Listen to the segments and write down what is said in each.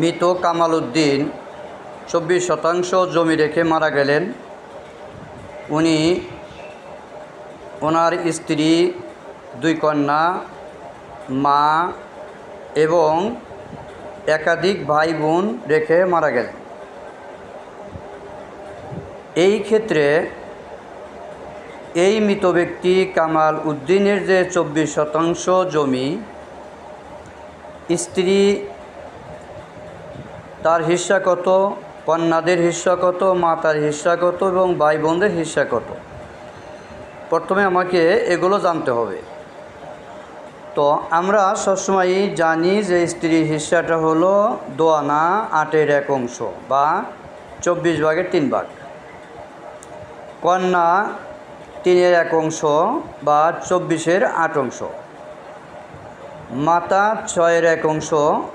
মৃত কামাল উদ্দিন 24 শতাংশ জমি রেখে মারা গেলেন। উনি ওনার স্ত্রী, 2 কন্যা, মা এবং একাধিক ভাই বোন রেখে মারা গেলেন। এই ক্ষেত্রে এই মৃত ব্যক্তি কামাল উদ্দিনের যে 24 শতাংশ জমি, স্ত্রী তার হিস্সা কত, কন্যাদের হিস্সা কত, মাতার হিস্সা কত এবং ভাই বোনদের হিস্সা কত, প্রথমে আমাকে এগুলো জানতে হবে। তো আমরা সবসময়ই জানি যে স্ত্রীর হিস্সাটা হলো 2 আনা 8-এর 1 অংশ বা 24 ভাগের 3 ভাগ, কন্যা 3-এর 1 অংশ বা 24-এর 8 অংশ, মাতা 6-এর 1 অংশ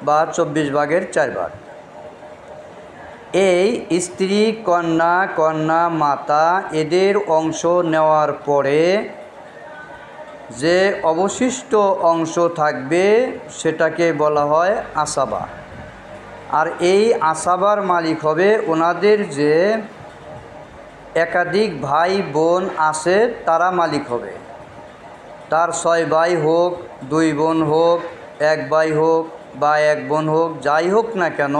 বা 24 ভাগের 4 ভাগ। এই স্ত্রী, কন্যা, মাতা এদের অংশ নেওয়ার পরে যে অবশিষ্ট অংশ থাকবে সেটাকে বলা হয় আসাবা। আর এই আসাবার মালিক হবে ওনাদের যে একাধিক ভাই বোন আছে তারা মালিক হবে। তার 6 ভাই হোক, 2 বোন হোক, 1 ভাই হোক বা 1 বোন হোক, যাই হোক না কেন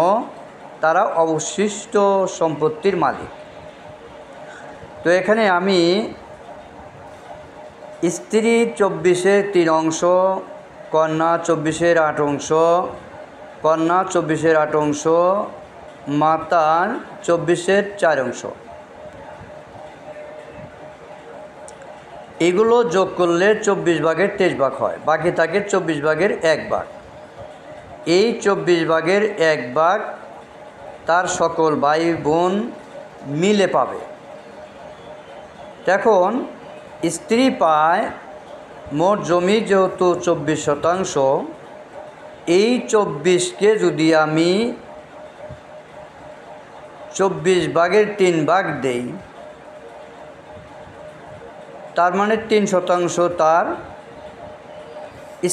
তারা অবশিষ্ট সম্পত্তির মালিক। তো এখানে আমি স্ত্রী 24-এর 3 অংশ, কন্যা 24-এর 8 অংশ, কন্যা 24-এর 8 অংশ, মাতার 24-এর 4 অংশ, এগুলো যোগ করলে 24 ভাগের 23 ভাগ হয়, বাকি থাকে 24 ভাগের 1 ভাগ। এই 24 ভাগের 1 ভাগ তার সকল ভাই বোন মিলে পাবে। এখন স্ত্রী পায় মোট জমি যেহেতু 24 শতাংশ, এই 24কে যদি আমি 24 ভাগের 3 ভাগ দেই, তার মানে 3 শতাংশ তার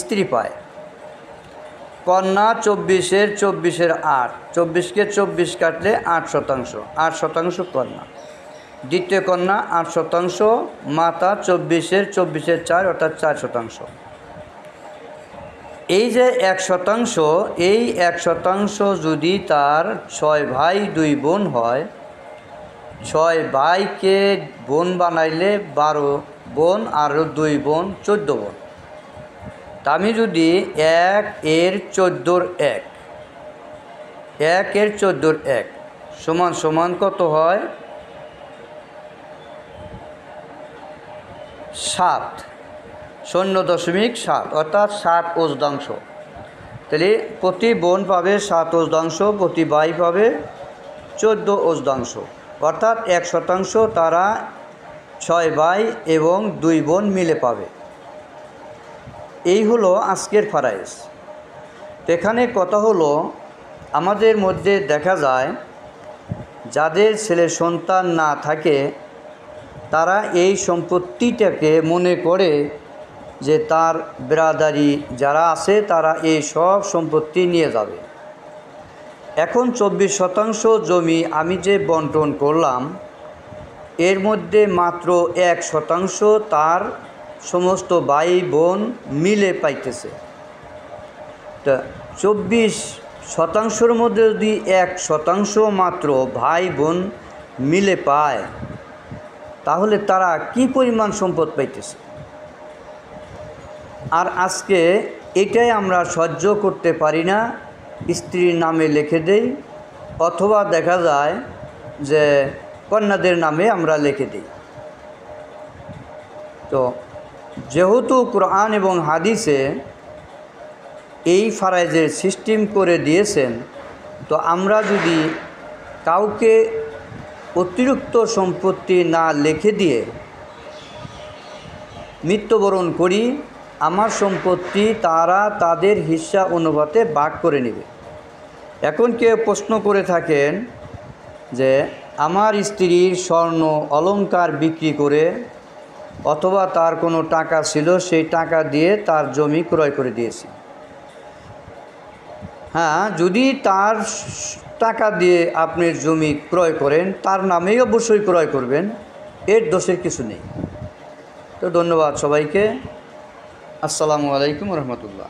স্ত্রী পায়। কন্যা 24-এর 8, 24কে 24 কাটলে 8 শতাংশ, 8 শতাংশ কন্যা। দ্বিতীয় কন্যা 8 শতাংশ, মাতা 24-এর 4 অর্থাৎ 4 শতাংশ। এই যে 1 শতাংশ, এই 1 শতাংশ যদি তার 6 ভাই 2 বোন হয়, 6 ভাইকে বোন বানাইলে 12 বোন আর 2 বোন 14 বোন। তা আমি যদি 1 এর 14-র 1, 1 এর 14-র 1 সমান সমান কত হয়? 7, 0.7 অর্থাৎ 7 অর্ধাংশ। তাহলে প্রতি বোন পাবে 7 অর্ধাংশ, প্রতি ভাই পাবে 14 অর্ধাংশ, অর্থাৎ 1 শতাংশ তারা 6 ভাই এবং 2 বোন মিলে পাবে। এই হলো আজকের ফারাইজ। এখানে কথা হলো, আমাদের মধ্যে দেখা যায় যাদের ছেলে সন্তান না থাকে তারা এই সম্পত্তিটাকে মনে করে যে তার ব্রাদারি যারা আছে তারা এই সব সম্পত্তি নিয়ে যাবে। এখন 24 শতাংশ জমি আমি যে বন্টন করলাম, এর মধ্যে মাত্র 1 শতাংশ তার সমস্ত ভাই বোন মিলে পাইতেছে। তা 24 শতাংশের মধ্যে যদি 1 শতাংশ মাত্র ভাই বোন মিলে পায়, তাহলে তারা কি পরিমাণ সম্পদ পাইতেছে। আর আজকে এটাই আমরা সহ্য করতে পারি না, স্ত্রীর নামে লিখে দেই অথবা দেখা যায় যে কন্যাদের নামে আমরা লিখে দিই। তো যেহেতু কোরআন এবং হাদিসে এই ফারাইজের সিস্টেম করে দিয়েছেন, তো আমরা যদি কাউকে অতিরিক্ত সম্পত্তি না লিখে দিয়ে মৃত্যুবরণ করি, আমার সম্পত্তি তারা তাদের হিস্সা অনুপাতে ভাগ করে নেবে। এখন কেউ প্রশ্ন করে থাকেন যে আমার স্ত্রীর স্বর্ণ অলংকার বিক্রি করে অথবা তার কোনো টাকা ছিল সেই টাকা দিয়ে তার জমি ক্রয় করে দিয়েছি। হ্যাঁ, যদি তার টাকা দিয়ে আপনি জমি ক্রয় করেন, তার নামেই অবশ্যই ক্রয় করবেন, এর দোষের কিছু নেই। তো ধন্যবাদ সবাইকে। আসসালামু আলাইকুম রহমতুল্লাহ।